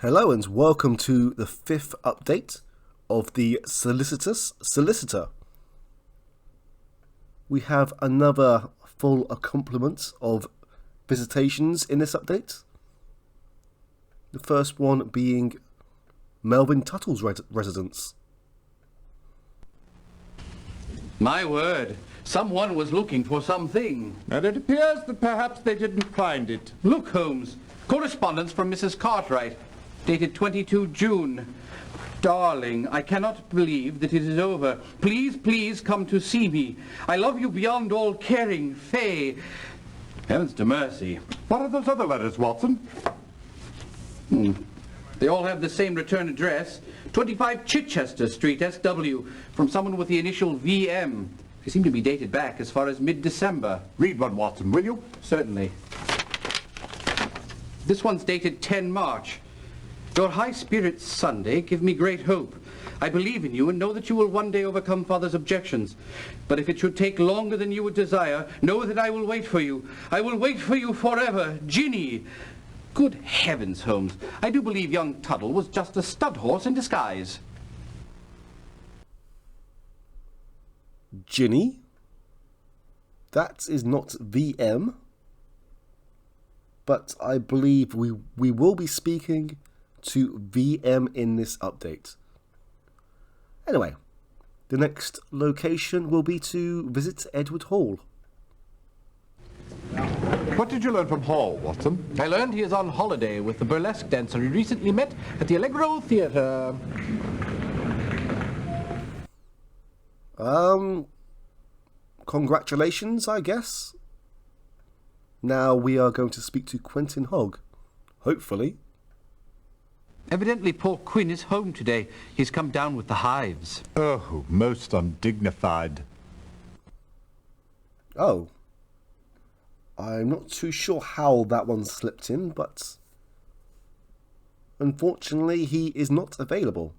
Hello and welcome to the 5th update of the Solicitous Solicitor. We have another full complement of visitations in this update. The first one being Melvin Tuttle's residence. My word, someone was looking for something. And it appears that perhaps they didn't find it. Look, Holmes, correspondence from Mrs. Cartwright, dated 22 June. Darling, I cannot believe that it is over. Please, please come to see me. I love you beyond all caring, Fay. Heavens to mercy. What are those other letters, Watson? They all have the same return address, 25 Chichester Street, SW, from someone with the initial VM. They seem to be dated back as far as mid-December. Read one, Watson, will you? Certainly. This one's dated 10 March. Your high spirits Sunday give me great hope. I believe in you and know that you will one day overcome Father's objections. But if it should take longer than you would desire, know that I will wait for you. I will wait for you forever. Ginny. Good heavens, Holmes. I do believe young Tuttle was just a stud horse in disguise. Ginny? That is not VM. But I believe we will be speaking to VM in this update. Anyway, the next location will be to visit Edward Hall. What did you learn from Hall, Watson? I learned he is on holiday with the burlesque dancer he recently met at the Allegro Theatre. Congratulations, I guess. Now we are going to speak to Quentin Hogg, hopefully. Evidently poor Quinn is home today. He's come down with the hives. Oh, most undignified. Oh. I'm not too sure how that one slipped in, but unfortunately he is not available.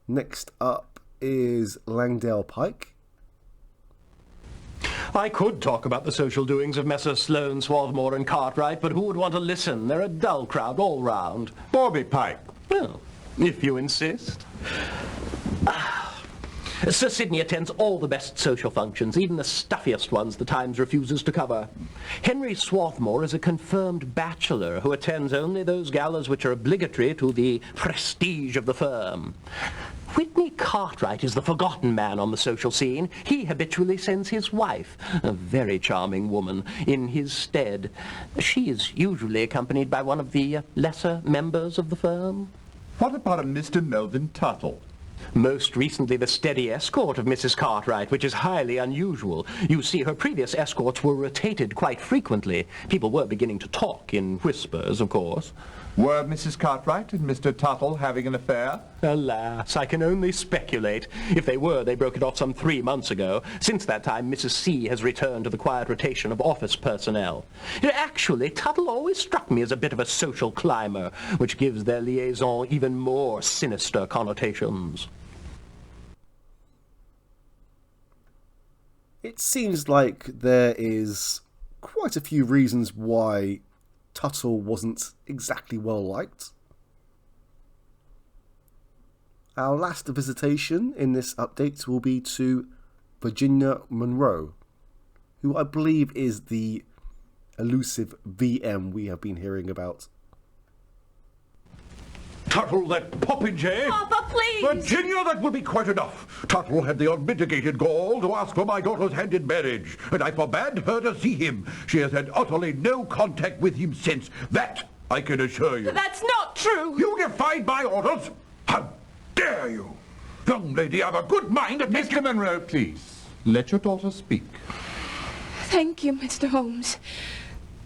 Next up is Langdale Pike. I could talk about the social doings of Messrs. Sloane, Swarthmore and Cartwright, but who would want to listen? They're a dull crowd all round. Bobby Pike. Well, if you insist. Sir Sidney attends all the best social functions, even the stuffiest ones the Times refuses to cover. Henry Swarthmore is a confirmed bachelor who attends only those galas which are obligatory to the prestige of the firm. Whitney Cartwright is the forgotten man on the social scene. He habitually sends his wife, a very charming woman, in his stead. She is usually accompanied by one of the lesser members of the firm. What about a Mr. Melvin Tuttle? Most recently the steady escort of Mrs. Cartwright, which is highly unusual. You see, her previous escorts were rotated quite frequently. People were beginning to talk in whispers, of course. Were Mrs. Cartwright and Mr. Tuttle having an affair? Alas, I can only speculate. If they were, they broke it off some 3 months ago. Since that time, Mrs. C has returned to the quiet rotation of office personnel. Actually, Tuttle always struck me as a bit of a social climber, which gives their liaison even more sinister connotations. It seems like there is quite a few reasons why Tuttle wasn't exactly well liked. Our last visitation in this update will be to Virginia Monroe, who I believe is the elusive VM we have been hearing about. Tuttle, that popinjay! Papa, please! Virginia, that will be quite enough. Tuttle had the unmitigated gall to ask for my daughter's hand in marriage, and I forbade her to see him. She has had utterly no contact with him since. That I can assure you. That's not true! You defied my orders? How dare you? Young lady, have a good mind to take... Mr. Monroe, please. Let your daughter speak. Thank you, Mr. Holmes.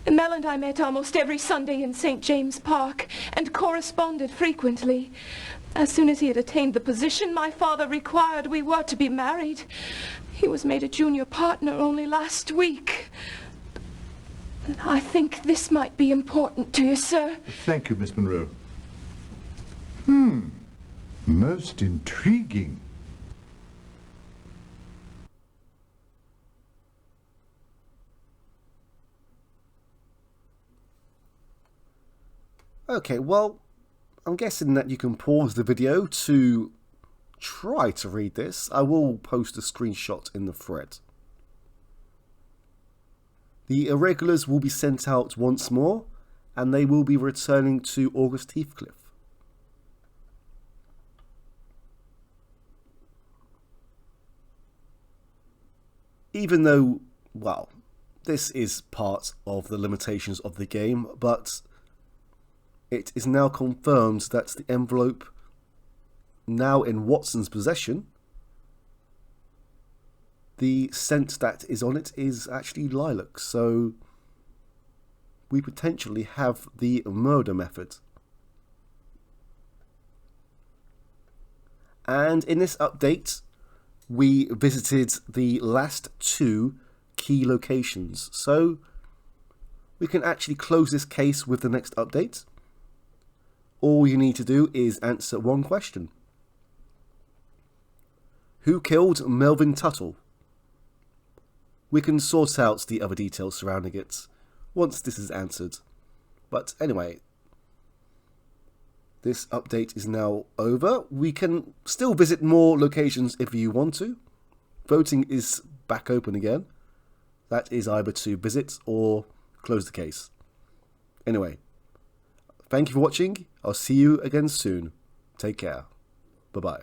Mel and I met almost every Sunday in St. James Park and corresponded frequently. As soon as he had attained the position my father required, we were to be married. He was made a junior partner only last week. I think this might be important to you, sir. Thank you, Miss Monroe. Most intriguing. Okay, well, I'm guessing that you can pause the video to try to read this. I will post a screenshot in the thread. The irregulars will be sent out once more, and they will be returning to August Heathcliff. Even though, well, this is part of the limitations of the game, but it is now confirmed that the envelope, now in Watson's possession, the scent that is on it is actually lilac, so we potentially have the murder method. And in this update, we visited the last 2 key locations, so we can actually close this case with the next update. All you need to do is answer one question. Who killed Melvin Tuttle? We can sort out the other details surrounding it once this is answered. But anyway, this update is now over. We can still visit more locations if you want to. Voting is back open again. That is either to visit or close the case. Anyway, thank you for watching. I'll see you again soon. Take care. Bye-bye.